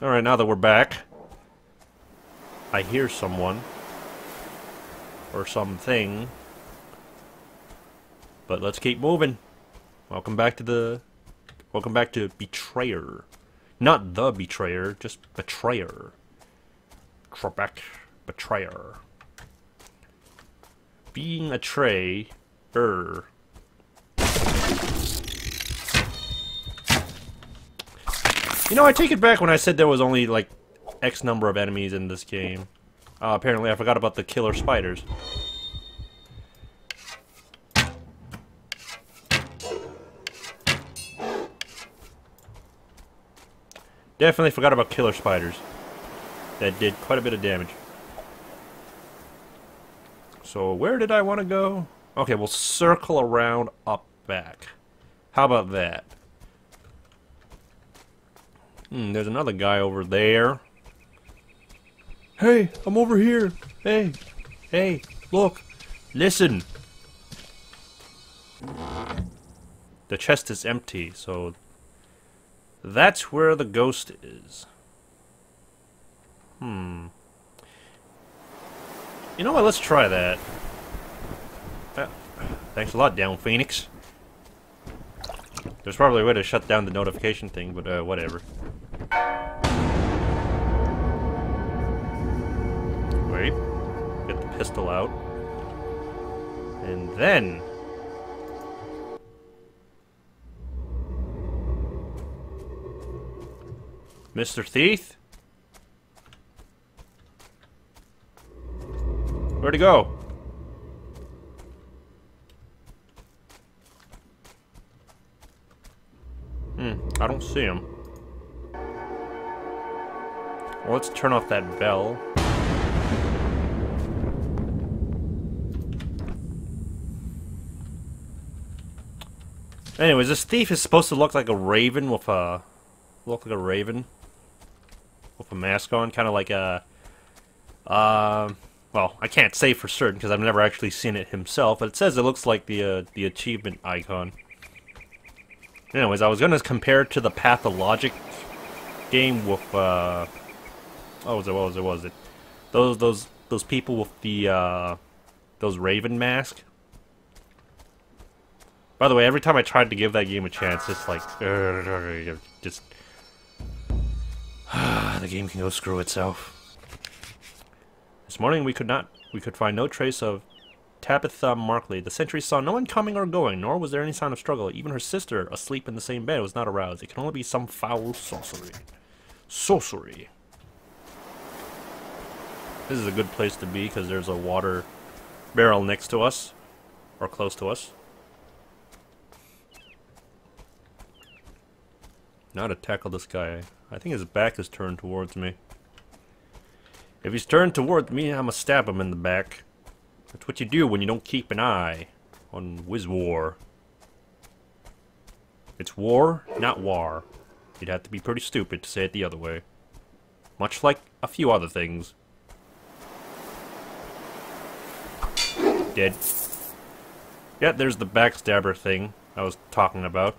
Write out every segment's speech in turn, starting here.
Alright, now that we're back, I hear someone. Or something. But let's keep moving. Welcome back to Betrayer. Not the Betrayer, just Betrayer. Trebek Betrayer. Being a tray. You know, I take it back when I said there was only, like, X number of enemies in this game. Apparently I forgot about the killer spiders. Definitely forgot about killer spiders. That did quite a bit of damage. So, where did I want to go? Okay, we'll circle around up back. How about that? There's another guy over there. Hey, I'm over here. Hey, look. Listen. The chest is empty, so that's where the ghost is. You know what? Let's try that. Thanks a lot, Down Phoenix. There's probably a way to shut down the notification thing, but whatever. Wait. Get the pistol out. And then... Mr. Thief? Where'd he go? I don't see him. Well, let's turn off that bell. Anyways, this thief is supposed to look like a raven with a... with a mask on, kind of like a... well, I can't say for certain because I've never actually seen it himself, but it says it looks like the achievement icon. Anyways, I was gonna compare it to the Pathologic game with what was it? Those people with the those raven mask. By the way, every time I tried to give that game a chance, it's like just the game can go screw itself. This morning we could find no trace of Tabitha Markley. The sentry saw no one coming or going, nor was there any sign of struggle. Even her sister, asleep in the same bed, was not aroused. It can only be some foul sorcery. Sorcery. This is a good place to be because there's a water barrel next to us, or close to us. Now to tackle this guy. I think his back is turned towards me. If he's turned towards me, I'm gonna stab him in the back. That's what you do when you don't keep an eye on WizWar. It's war, not war. You'd have to be pretty stupid to say it the other way. Much like a few other things. Dead. Yeah, there's the backstabber thing I was talking about.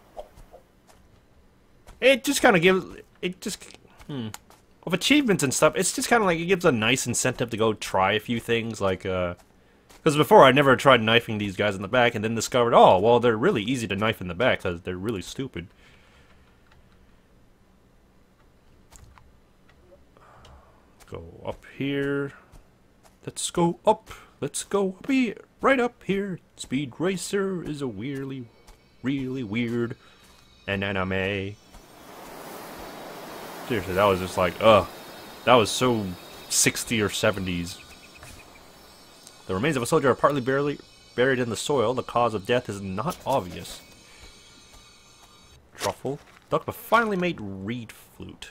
It just kind of gives... It just... With achievements and stuff, it's just kind of like it gives a nice incentive to go try a few things, like, because before I never tried knifing these guys in the back and then discovered, oh, well, they're really easy to knife in the back because they're really stupid. Go up here. Let's go up. Let's go up here. Right up here. Speed Racer is a really weird anime. Seriously, that was just like, ugh. That was so 60s or 70s. The remains of a soldier are partly buried in the soil. The cause of death is not obvious. Truffle. Duck a finely made reed flute.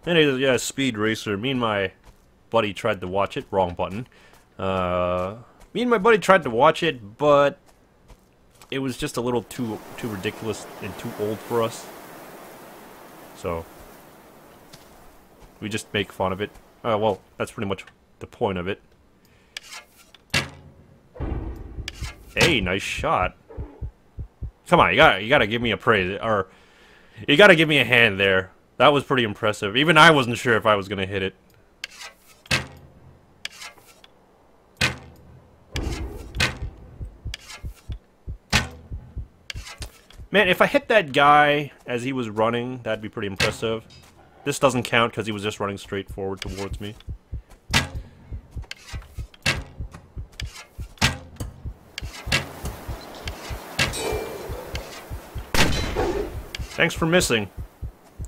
Anyways, yeah, Speed Racer. Me and my buddy tried to watch it. Wrong button. Me and my buddy tried to watch it, but it was just a little too ridiculous and too old for us. So we just make fun of it. Well, that's pretty much the point of it. Hey, nice shot. Come on, you gotta give me a praise, or you gotta give me a hand there. That was pretty impressive. Even I wasn't sure if I was gonna hit it. Man, if I hit that guy as he was running, that'd be pretty impressive. This doesn't count because he was just running straight forward towards me. Thanks for missing.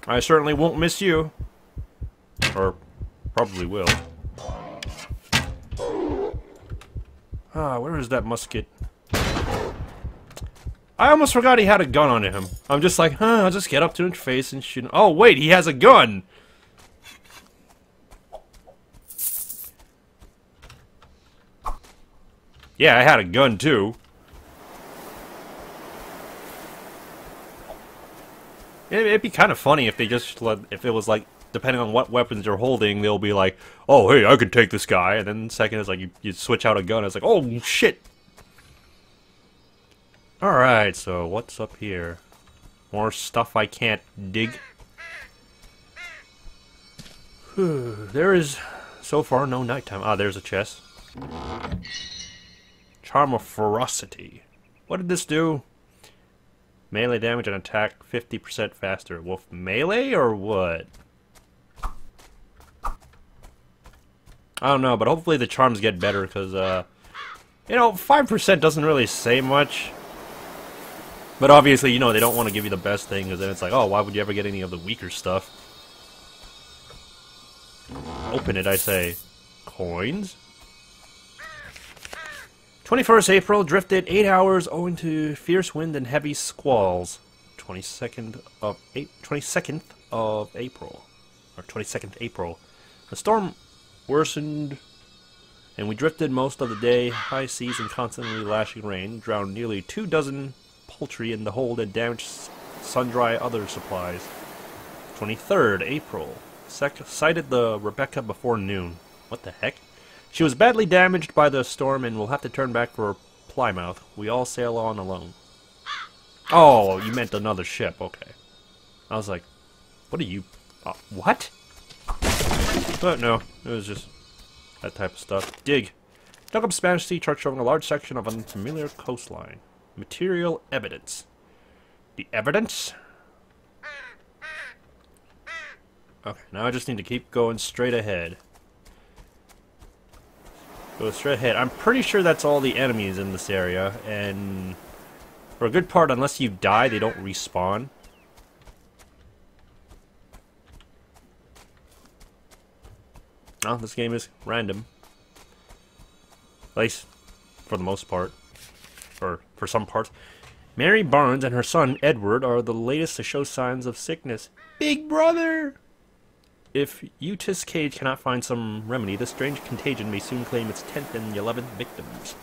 I certainly won't miss you. Or probably will. Ah, where is that musket? I almost forgot he had a gun on him. I'm just like, I'll just get up to his face and shoot him. Oh, wait, he has a gun! Yeah, I had a gun, too. It'd be kind of funny if they just if it was like, depending on what weapons you're holding, they'll be like, oh, hey, I could take this guy. And then second is like, you switch out a gun. It's like, oh, shit. Alright, so what's up here? More stuff I can't dig. There is, so far, no nighttime. Ah, there's a chest. Charm of Ferocity. What did this do? Melee damage and attack 50% faster. Wolf melee or what? I don't know, but hopefully the charms get better, because, you know, 5% doesn't really say much. But obviously, you know, they don't want to give you the best thing, because then it's like, oh, why would you ever get any of the weaker stuff? Open it, I say. Coins? 21st April, drifted 8 hours owing to fierce wind and heavy squalls. 22nd of April. Or 22nd April. The storm worsened, and we drifted most of the day. High seas and constantly lashing rain drowned nearly 24 poultry in the hold and damaged sundry other supplies. 23rd April. Sighted the Rebecca before noon. What the heck? She was badly damaged by the storm and will have to turn back for Plymouth. We all sail on alone. Oh, you meant another ship. Okay. I was like, what are you... what? But no, it was just that type of stuff. Dig. Dug up Spanish sea chart showing a large section of unfamiliar coastline. Material evidence. The evidence? Okay, now I just need to keep going straight ahead. Go straight ahead. I'm pretty sure that's all the enemies in this area, and for a good part, unless you die, they don't respawn. Oh, this game is random. At least for the most part. Or for some parts. Mary Barnes and her son, Edward, are the latest to show signs of sickness. Big brother! If Eustace Cage cannot find some remedy, this strange contagion may soon claim its 10th and 11th victims.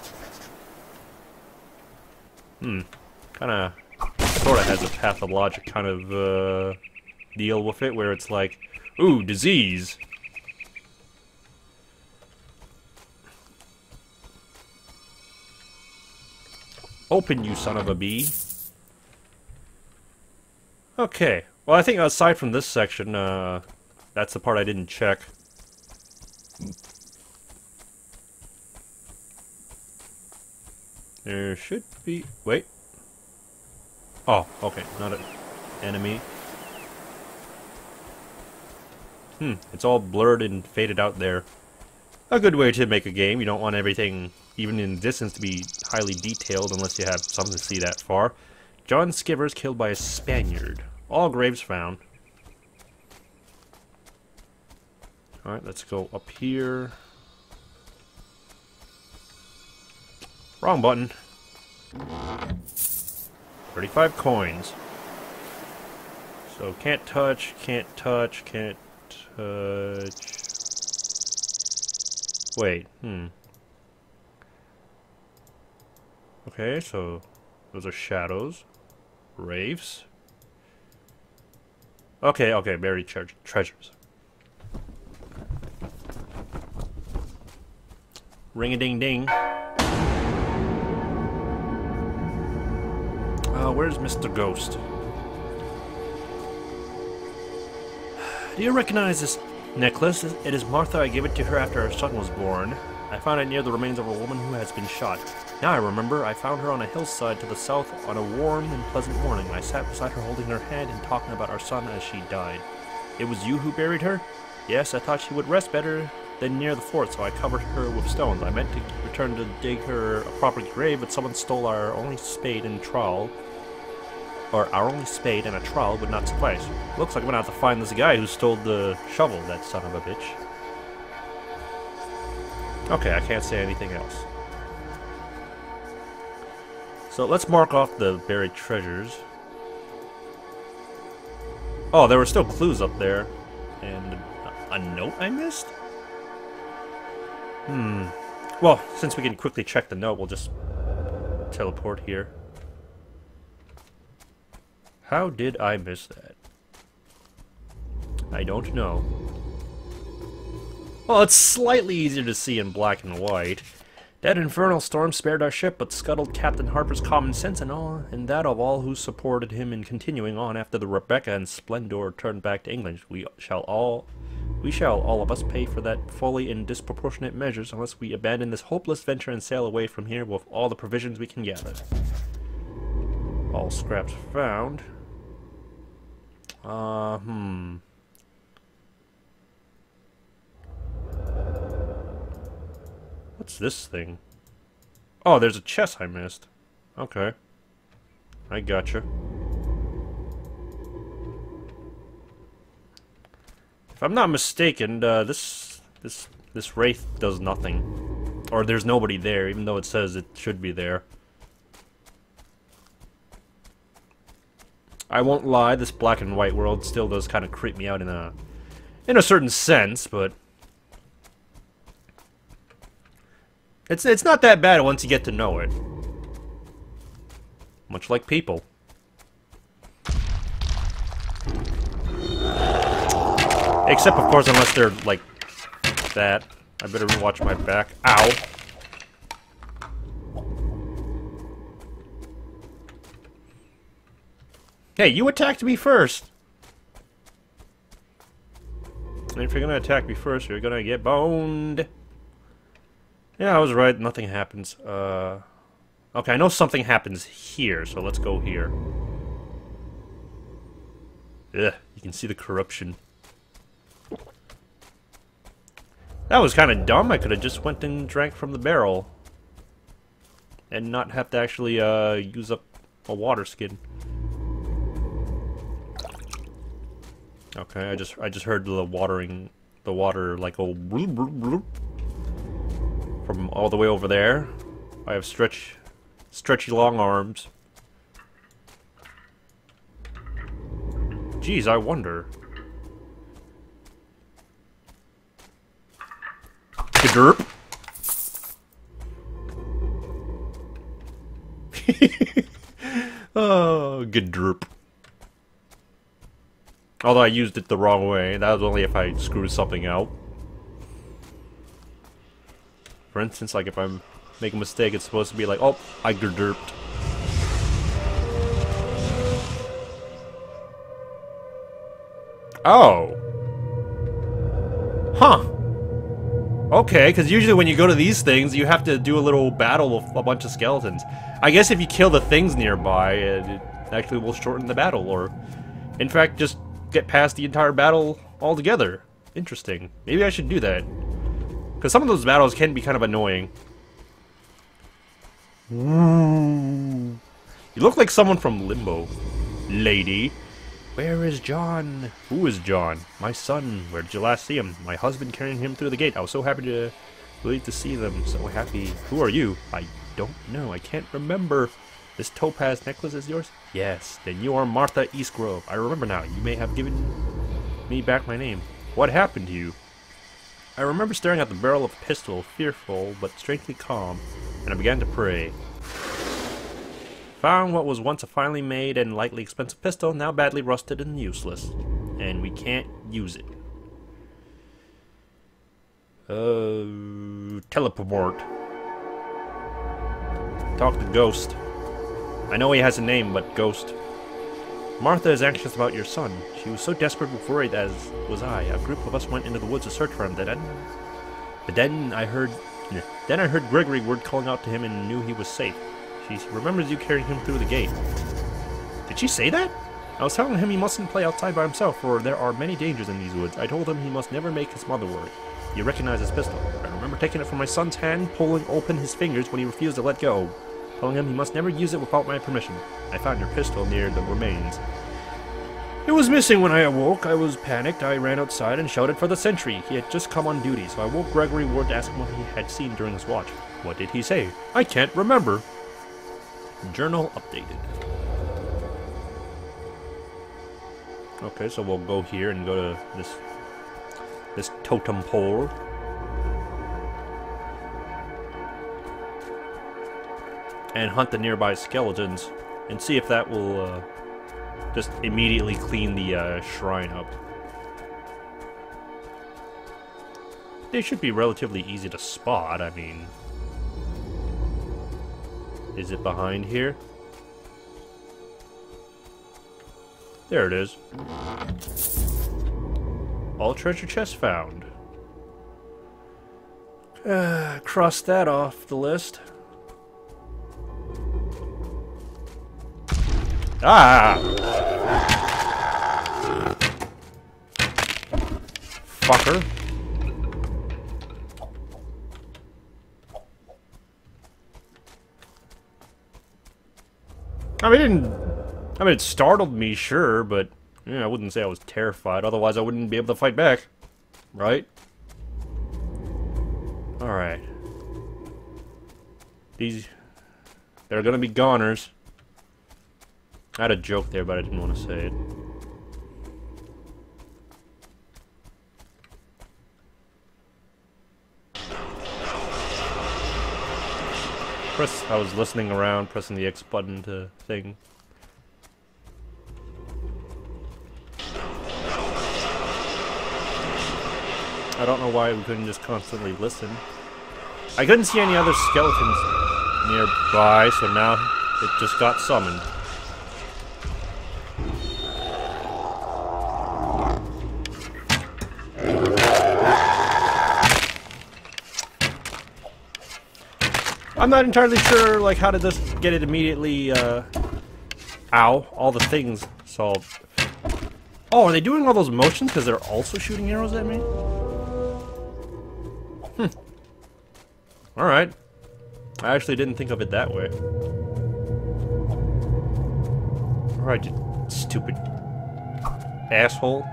Kinda, sorta has a pathologic kind of, deal with it, where it's like, ooh, disease! Open, you son of a bee. Okay, well I think aside from this section, that's the part I didn't check. There should be... wait. Oh, okay, not an enemy. It's all blurred and faded out there. A good way to make a game. You don't want everything, even in distance, to be highly detailed unless you have something to see that far. John Skivers killed by a Spaniard. All graves found. Alright, let's go up here. Wrong button. 35 coins. So can't touch, can't touch, can't touch. Wait, Okay, so those are shadows. Wraiths. Okay, okay, buried treasures. Ring-a-ding-ding. Where's Mr. Ghost? Do you recognize this necklace? It is Martha. I gave it to her after her son was born. I found it near the remains of a woman who has been shot. Now I remember, I found her on a hillside to the south on a warm and pleasant morning. I sat beside her holding her hand and talking about our son as she died. It was you who buried her? Yes, I thought she would rest better than near the fort, so I covered her with stones. I meant to return to dig her a proper grave, but someone stole our only spade and trowel. Or our only spade and a trowel would not suffice. Looks like I'm gonna have to find this guy who stole the shovel, that son of a bitch. Okay, I can't say anything else. So let's mark off the buried treasures. Oh, there were still clues up there. And a note I missed? Well, since we can quickly check the note, we'll just teleport here. How did I miss that? I don't know. Well, it's slightly easier to see in black and white. That infernal storm spared our ship, but scuttled Captain Harper's common sense and that of all who supported him in continuing on after the Rebecca and Splendor turned back to England. We shall all of us pay for that fully in disproportionate measures unless we abandon this hopeless venture and sail away from here with all the provisions we can gather. All scraps found. What's this thing? Oh, there's a chest I missed. Okay. I gotcha. If I'm not mistaken, this wraith does nothing. Or there's nobody there, even though it says it should be there. I won't lie, this black and white world still does kind of creep me out in a certain sense, but it's not that bad once you get to know it. Much like people. Except, of course, unless they're like that. I better watch my back. Ow. Hey, you attacked me first! And if you're gonna attack me first, you're gonna get boned. Yeah, I was right. Nothing happens. Okay, I know something happens here, so let's go here. Ugh, you can see the corruption. That was kind of dumb. I could have just went and drank from the barrel. And not have to actually, use up a water skin. Okay, I just heard the water like oh bloop, bloop, bloop, from all the way over there. I have stretchy long arms. Geez, I wonder. Derp. Oh, good derp. Although I used it the wrong way. That was only if I screwed something out. For instance, like if I'm making a mistake, it's supposed to be like, oh, I derped. Oh. Huh. Okay, because usually when you go to these things, you have to do a little battle with a bunch of skeletons. I guess if you kill the things nearby, it actually will shorten the battle, or in fact, just get past the entire battle altogether. Interesting. Maybe I should do that. Because some of those battles can be kind of annoying. Ooh. You look like someone from Limbo. Lady. Where is John? Who is John? My son. Where did you last see him? My husband carrying him through the gate. I was so happy to see them. So happy. Who are you? I don't know. I can't remember. This topaz necklace is yours? Yes. Then you are Martha Eastgrove. I remember now. You may have given me back my name. What happened to you? I remember staring at the barrel of a pistol, fearful but strangely calm, and I began to pray. Found what was once a finely made and lightly expensive pistol, now badly rusted and useless. And we can't use it. Teleport. Talk to Ghost. I know he has a name, but Ghost. Martha is anxious about your son. She was so desperate and worried, as was I. A group of us went into the woods to search for him. Then I heard Gregory word calling out to him and knew he was safe. She remembers you carrying him through the gate. Did she say that? I was telling him he mustn't play outside by himself, for there are many dangers in these woods. I told him he must never make his mother worry. You recognize his pistol. I remember taking it from my son's hand, pulling open his fingers when he refused to let go, telling him he must never use it without my permission. I found your pistol near the remains. It was missing when I awoke. I was panicked. I ran outside and shouted for the sentry. He had just come on duty, so I woke Gregory Ward to ask him what he had seen during his watch. What did he say? I can't remember. Journal updated. Okay, so we'll go here and go to this totem pole. And hunt the nearby skeletons and see if that will just immediately clean the shrine up. They should be relatively easy to spot. I mean, is it behind here? There it is. All treasure chests found. Cross that off the list. Ah! Fucker. I mean, it startled me, sure, but yeah, I wouldn't say I was terrified. Otherwise, I wouldn't be able to fight back. Right? Alright. They're gonna be goners. I had a joke there, but I didn't want to say it. I was listening around, pressing the X button to thing. I don't know why we couldn't just constantly listen. I couldn't see any other skeletons nearby, so now it just got summoned. I'm not entirely sure, like, how did this get it immediately, ow, all the things solved. Oh, are they doing all those motions because they're also shooting arrows at me? Alright. I actually didn't think of it that way. Alright, you stupid asshole.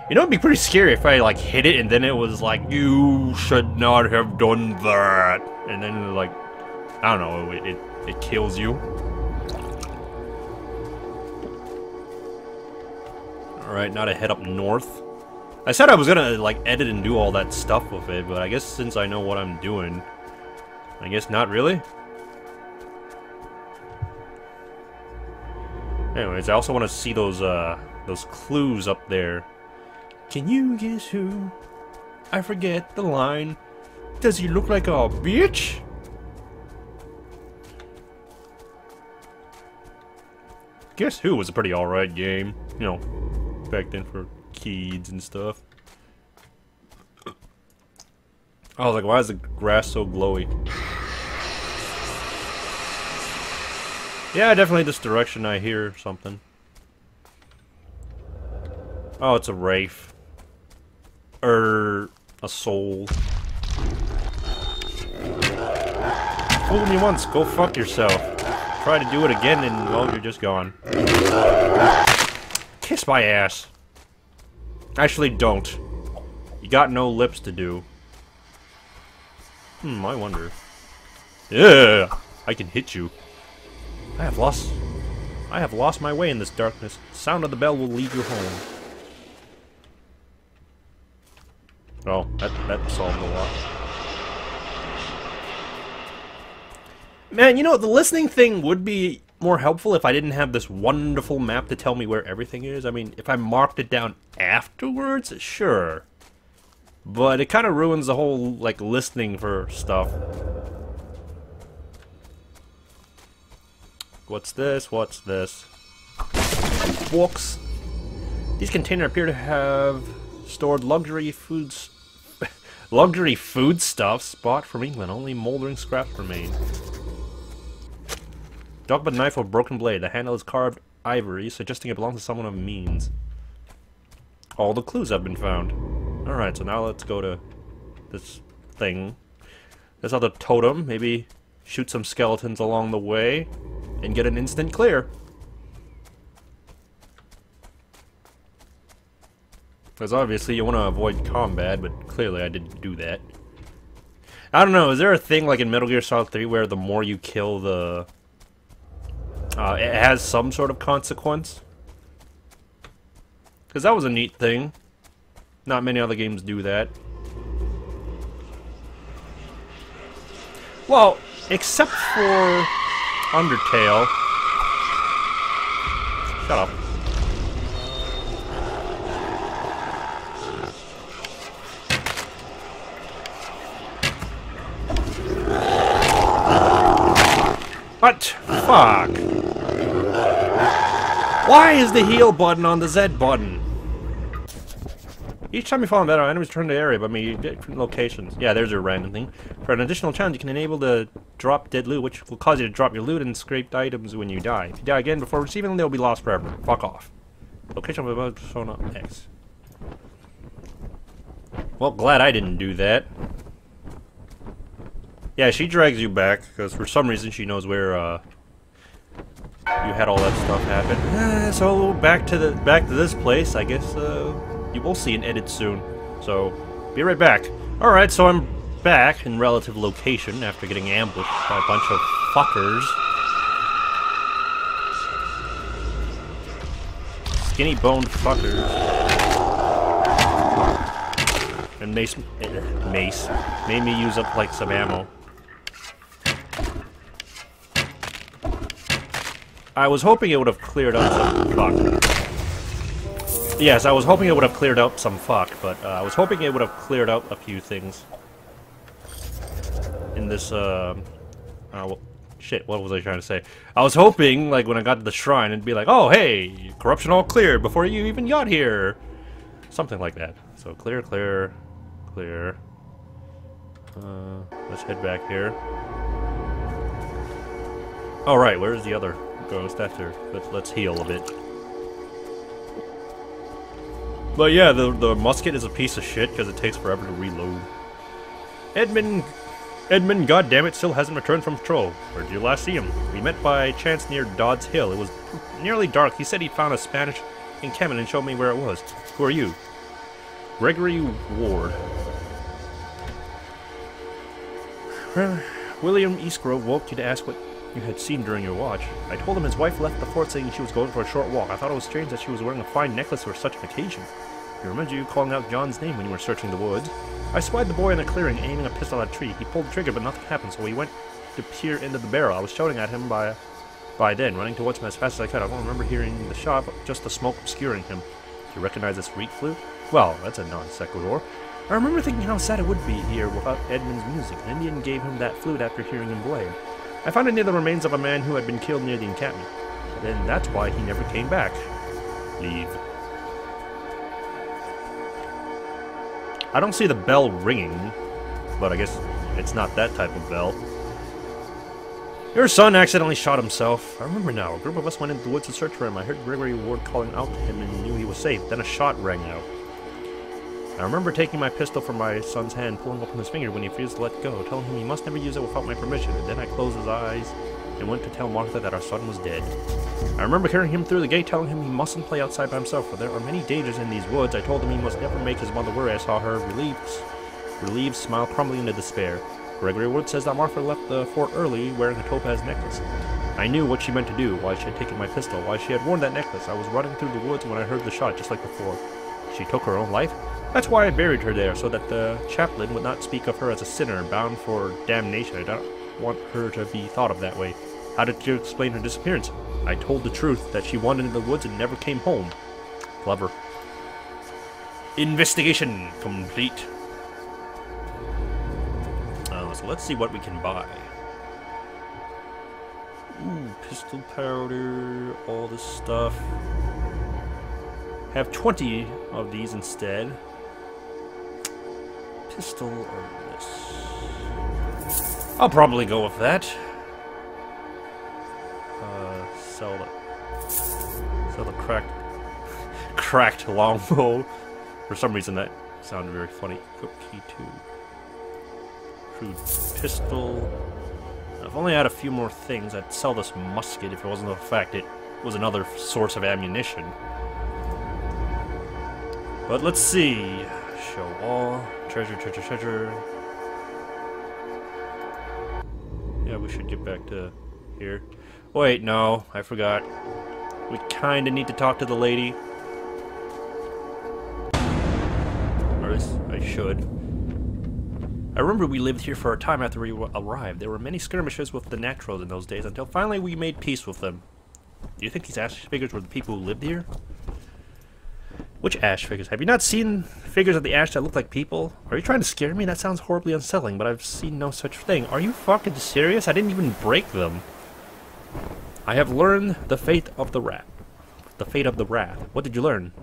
You know, it'd be pretty scary if I, like, hit it and then it was like, you should not have done that. And then, like, I don't know, it kills you. Alright, now to head up north. I said I was gonna, like, edit and do all that stuff with it, but I guess since I know what I'm doing, I guess not really. Anyways, I also want to see those clues up there. Can you guess who? I forget the line. Does he look like a bitch? Guess Who was a pretty alright game. You know, back then for kids and stuff. I was like, why is the grass so glowy? Yeah, definitely this direction. I hear something. Oh, it's a wraith. A soul. Fooled me once, go fuck yourself. Try to do it again and, well, you're just gone. Kiss my ass. Actually, don't. You got no lips to do. I wonder. Yeah, I can hit you. I have lost my way in this darkness. The sound of the bell will lead you home. Oh, that solved a lot. Man, you know, the listening thing would be more helpful if I didn't have this wonderful map to tell me where everything is. I mean, if I marked it down afterwards, sure. But it kind of ruins the whole, like, listening for stuff. What's this? What's this? Books. These containers appear to have stored luxury foods, luxury foodstuffs bought from England. Only moldering scraps remain. Dog with a knife with broken blade. The handle is carved ivory, suggesting it belongs to someone of means. All the clues have been found. Alright, so now let's go to this thing. This other totem. Maybe shoot some skeletons along the way and get an instant clear. Because obviously you want to avoid combat, but clearly I didn't do that. I don't know, is there a thing like in Metal Gear Solid 3 where the more you kill the... it has some sort of consequence? Because that was a neat thing. Not many other games do that. Well, except for Undertale. Shut up. What? Fuck. Why is the heal button on the Z button? Each time you fall in battle, enemies return to the area, but may different locations. Yeah, there's a random thing. For an additional challenge, you can enable the drop dead loot, which will cause you to drop your loot and scraped items when you die. If you die again before receiving them, they'll be lost forever. Fuck off. Location of the Persona X. Well, glad I didn't do that. Yeah, she drags you back, because for some reason she knows where, you had all that stuff happen. So, back to this place, I guess, you will see an edit soon. So, be right back. Alright, so I'm back in relative location after getting ambushed by a bunch of fuckers. Skinny-boned fuckers. And Mace made me use up, like, some ammo. I was hoping it would have cleared up some fuck. Yes, I was hoping it would have cleared up some fuck, but I was hoping it would have cleared up a few things. In this, well, shit, what was I trying to say? I was hoping, like, when I got to the shrine, it'd be like, oh, hey, corruption all cleared before you even got here. Something like that. So, clear, clear, clear. Let's head back here. Alright, where's the other ghost after? Let's heal a bit. But yeah, the musket is a piece of shit because it takes forever to reload. Edmund, goddammit, still hasn't returned from patrol. Where did you last see him? We met by chance near Dodds Hill. It was nearly dark. He said he'd found a Spanish encampment and showed me where it was. Who are you? Gregory Ward. William Eastgrove woke you to ask what you had seen during your watch. I told him his wife left the fort saying she was going for a short walk. I thought it was strange that she was wearing a fine necklace for such an occasion. I remember you calling out John's name when you were searching the woods. I spied the boy in a clearing aiming a pistol at a tree. He pulled the trigger but nothing happened, so he went to peer into the barrel. I was shouting at him by then, running towards him as fast as I could. I don't remember hearing the shot, but just the smoke obscuring him. Do you recognize this reed flute? Well, that's a non sequitur. I remember thinking how sad it would be here without Edmund's music. An Indian gave him that flute after hearing him play. I found it near the remains of a man who had been killed near the encampment. Then that's why he never came back. Leave. I don't see the bell ringing, but I guess it's not that type of bell. Your son accidentally shot himself. I remember now. A group of us went into the woods to search for him. I heard Gregory Ward calling out to him and knew he was safe. Then a shot rang out. I remember taking my pistol from my son's hand, pulling open his finger when he refused to let go, telling him he must never use it without my permission, and then I closed his eyes and went to tell Martha that our son was dead. I remember carrying him through the gate, telling him he mustn't play outside by himself, for there are many dangers in these woods. I told him he must never make his mother worry. I saw her relieved smile crumbling into despair. Gregory Wood says that Martha left the fort early wearing a topaz necklace. I knew what she meant to do, why she had taken my pistol, why she had worn that necklace. I was running through the woods when I heard the shot, just like before. She took her own life? That's why I buried her there, so that the chaplain would not speak of her as a sinner bound for damnation. I don't want her to be thought of that way. How did you explain her disappearance? I told the truth, that she wandered into the woods and never came home. Clever. Investigation complete. So let's see what we can buy. Ooh, pistol powder, all this stuff. Have 20 of these instead. Pistol or this? I'll probably go with that. Sell the cracked longbow. For some reason that sounded very funny. Equip key 2. Crude pistol. If I only had a few more things, I'd sell this musket if it wasn't the fact it was another source of ammunition. But let's see. Show all. Treasure, treasure, treasure. Yeah, we should get back to here. Wait, no, I forgot. We kinda need to talk to the lady. Or at least I should. I remember we lived here for a time after we arrived. There were many skirmishes with the Naturals in those days until finally we made peace with them. Do you think these ash figures were the people who lived here? Which ash figures? Have you not seen figures of the ash that look like people? Are you trying to scare me? That sounds horribly unsettling, but I've seen no such thing. Are you fucking serious? I didn't even break them. I have learned the fate of the wrath. The fate of the wrath. What did you learn?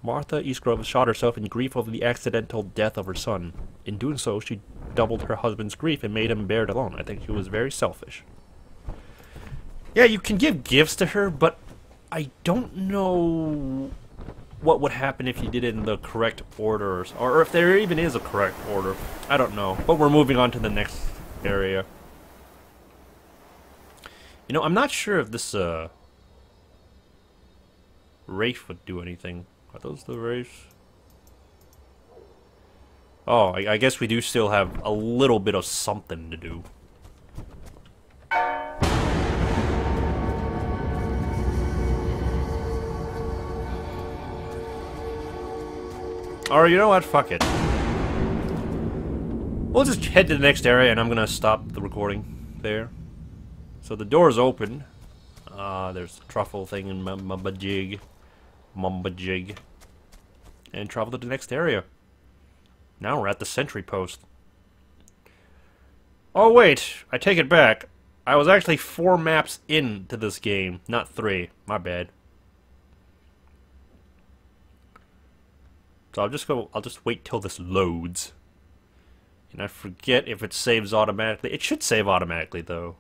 Martha Eastgrove shot herself in grief over the accidental death of her son. In doing so, she doubled her husband's grief and made him bear it alone. I think she was very selfish. Yeah, you can give gifts to her, but I don't know what would happen if you did it in the correct order, or if there even is a correct order. I don't know, but we're moving on to the next area. You know, I'm not sure if this Wraith would do anything. Are those the Wraiths? Oh, I guess we do still have a little bit of something to do. Or you know what? Fuck it. We'll just head to the next area and I'm gonna stop the recording there. So the door's open. There's a truffle thing in Mamba Jig. And travel to the next area. Now we're at the sentry post. Oh wait, I take it back. I was actually 4 maps into this game, not 3. My bad. So I'll just wait till this loads. And I forget if it saves automatically. It should save automatically though.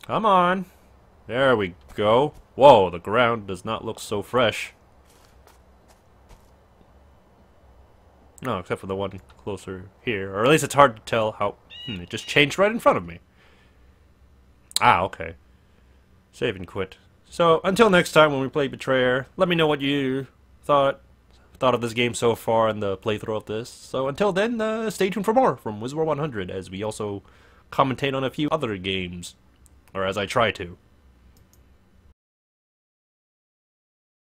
Come on. There we go. Whoa, the ground does not look so fresh. No, except for the one closer here. Or at least it's hard to tell how... it just changed right in front of me. Ah, okay. Save and quit. So, until next time when we play Betrayer, let me know what you thought of this game so far and the playthrough of this. So, until then, stay tuned for more from WizWar100, as we also commentate on a few other games. Or as I try to.